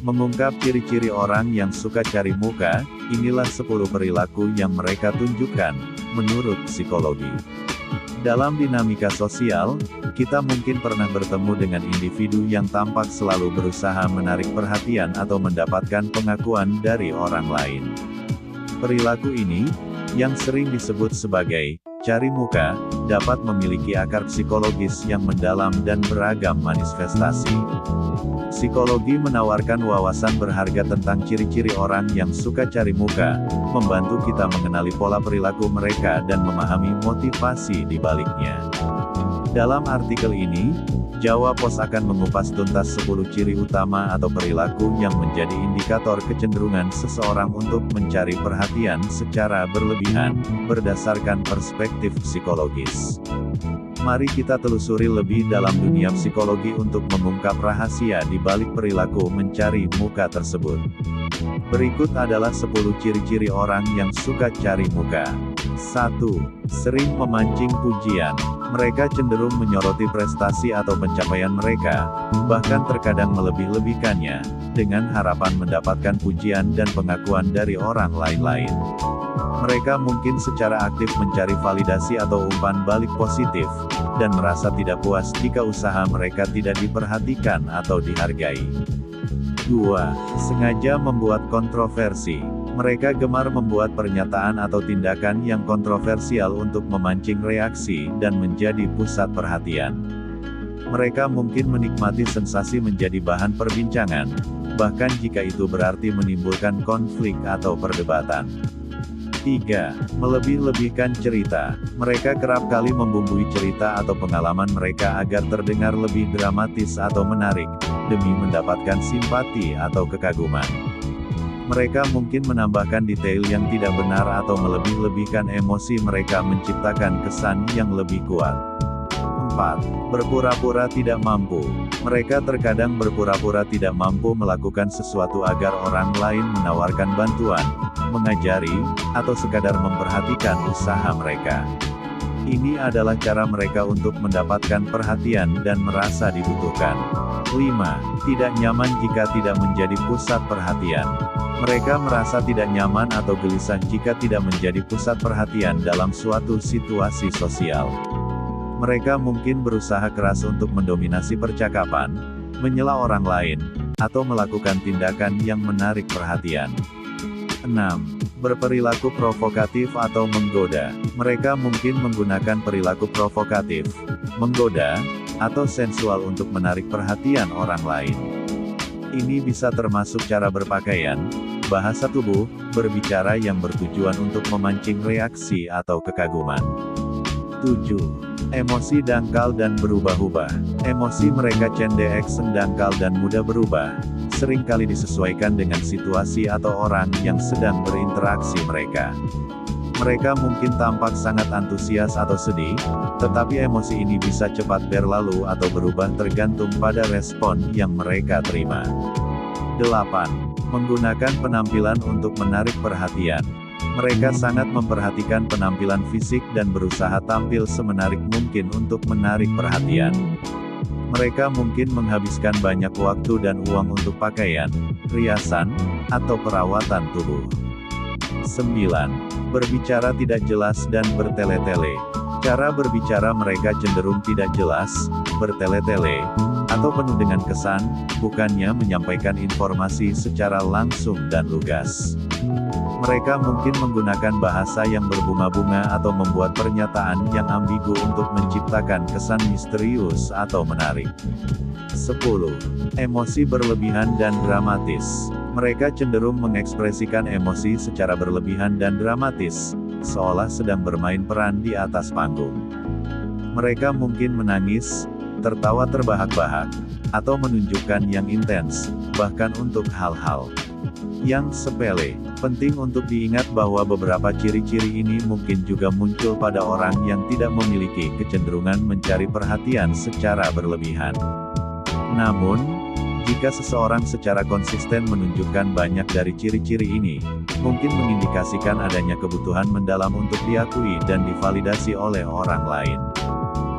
Mengungkap ciri-ciri orang yang suka cari muka, inilah 10 perilaku yang mereka tunjukkan, menurut psikologi. Dalam dinamika sosial, kita mungkin pernah bertemu dengan individu yang tampak selalu berusaha menarik perhatian atau mendapatkan pengakuan dari orang lain. Perilaku ini, yang sering disebut sebagai cari muka, dapat memiliki akar psikologis yang mendalam dan beragam manifestasi. Psikologi menawarkan wawasan berharga tentang ciri-ciri orang yang suka cari muka, membantu kita mengenali pola perilaku mereka dan memahami motivasi di baliknya. Dalam artikel ini, Jawa Pos akan mengupas tuntas 10 ciri utama atau perilaku yang menjadi indikator kecenderungan seseorang untuk mencari perhatian secara berlebihan, berdasarkan perspektif psikologis. Mari kita telusuri lebih dalam dunia psikologi untuk mengungkap rahasia di balik perilaku mencari muka tersebut. Berikut adalah 10 ciri-ciri orang yang suka cari muka. 1. Sering memancing pujian. Mereka cenderung menyoroti prestasi atau pencapaian mereka, bahkan terkadang melebih-lebihkannya, dengan harapan mendapatkan pujian dan pengakuan dari orang lain. Mereka mungkin secara aktif mencari validasi atau umpan balik positif, dan merasa tidak puas jika usaha mereka tidak diperhatikan atau dihargai. 2. Sengaja membuat kontroversi. Mereka gemar membuat pernyataan atau tindakan yang kontroversial untuk memancing reaksi dan menjadi pusat perhatian. Mereka mungkin menikmati sensasi menjadi bahan perbincangan, bahkan jika itu berarti menimbulkan konflik atau perdebatan. 3. Melebih-lebihkan cerita. Mereka kerap kali membumbui cerita atau pengalaman mereka agar terdengar lebih dramatis atau menarik, demi mendapatkan simpati atau kekaguman. Mereka mungkin menambahkan detail yang tidak benar atau melebih-lebihkan emosi mereka menciptakan kesan yang lebih kuat. 4. Berpura-pura tidak mampu. Mereka terkadang berpura-pura tidak mampu melakukan sesuatu agar orang lain menawarkan bantuan, mengajari, atau sekadar memperhatikan usaha mereka. Ini adalah cara mereka untuk mendapatkan perhatian dan merasa dibutuhkan. 5. Tidak nyaman jika tidak menjadi pusat perhatian. Mereka merasa tidak nyaman atau gelisah jika tidak menjadi pusat perhatian dalam suatu situasi sosial. Mereka mungkin berusaha keras untuk mendominasi percakapan, menyela orang lain, atau melakukan tindakan yang menarik perhatian. 6. Berperilaku provokatif atau menggoda. Mereka mungkin menggunakan perilaku provokatif, menggoda, atau sensual untuk menarik perhatian orang lain. Ini bisa termasuk cara berpakaian, bahasa tubuh, berbicara yang bertujuan untuk memancing reaksi atau kekaguman. 7. Emosi dangkal dan berubah-ubah. Emosi mereka cenderung dangkal dan mudah berubah, seringkali disesuaikan dengan situasi atau orang yang sedang berinteraksi mereka. Mereka mungkin tampak sangat antusias atau sedih, tetapi emosi ini bisa cepat berlalu atau berubah tergantung pada respon yang mereka terima. 8. Menggunakan penampilan untuk menarik perhatian. Mereka sangat memperhatikan penampilan fisik dan berusaha tampil semenarik mungkin untuk menarik perhatian. Mereka mungkin menghabiskan banyak waktu dan uang untuk pakaian, riasan, atau perawatan tubuh. 9. Berbicara tidak jelas dan bertele-tele. Cara berbicara mereka cenderung tidak jelas, bertele-tele, atau penuh dengan kesan, bukannya menyampaikan informasi secara langsung dan lugas. Mereka mungkin menggunakan bahasa yang berbunga-bunga atau membuat pernyataan yang ambigu untuk menciptakan kesan misterius atau menarik. 10. Emosi berlebihan dan dramatis. Mereka cenderung mengekspresikan emosi secara berlebihan dan dramatis, seolah sedang bermain peran di atas panggung. Mereka mungkin menangis, tertawa terbahak-bahak, atau menunjukkan yang intens, bahkan untuk hal-hal yang sepele. Penting untuk diingat bahwa beberapa ciri-ciri ini mungkin juga muncul pada orang yang tidak memiliki kecenderungan mencari perhatian secara berlebihan. Namun, jika seseorang secara konsisten menunjukkan banyak dari ciri-ciri ini, mungkin mengindikasikan adanya kebutuhan mendalam untuk diakui dan divalidasi oleh orang lain.